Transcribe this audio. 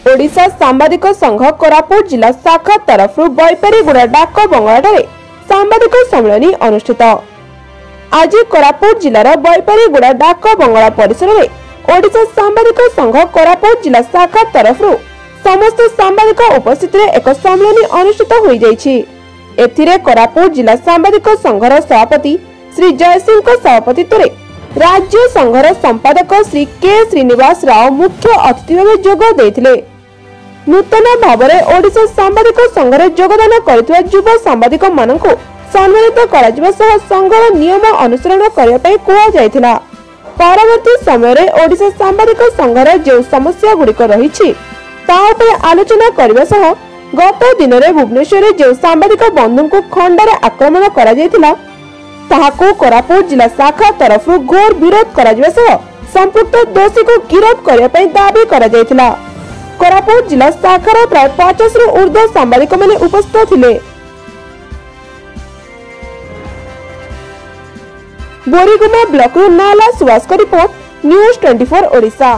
ओडिशा सांबादिक संघ कोरापुट जिला शाखा तरफ बैपारीगुड़ा डाक बंगला सांबादिक सम्मेलन अनुष्ठित। आज कोरापुट जिलार बैपारीगुड़ा डाक बंगला परिसर में ओडिशा सांबादिक संघ कोरापुट जिला शाखा तरफ समस्त सांबादिक उपस्थित एक सम्मेलन अनुष्ठित हो जाइछि। एथिरे कोरापुट जिला सांबादिक संघर सभापति श्री जयसिंह सभापतित्व रे राज्य संघर संपादक श्री के श्रीनिवास राव मुख्य अतिथि भाव जोग देथिले। नूतन भाव में ओडिशा सांबादिक संघर योगदान करथिबा युवा सांबादिक मानक सम्मानित करा सह संघर नियम अनुसरण करने कहा जायथिला। परवर्ती समय रे ओडिशा सांबादिक संघर जो समस्या गुड़िक रही आलोचना करने सह गत दिन में भुवनेश्वर जो सांबादिक बंधु को खंडारे आक्रमण करा जायथिला ताहाको कोरापुट जिला शाखा तरफ घोर विरोध करा सह संपुक्त दोषी को गिरफ्त करने दाबी करा जायथिला। कोरापुट जिला शाखार प्राय 50 रु ऊर्ध्व सांबादिक माने उपस्थित थिले। बोरीगुमा ब्लॉक नाला सुभाष का रिपोर्ट न्यूज 24 ओडिशा।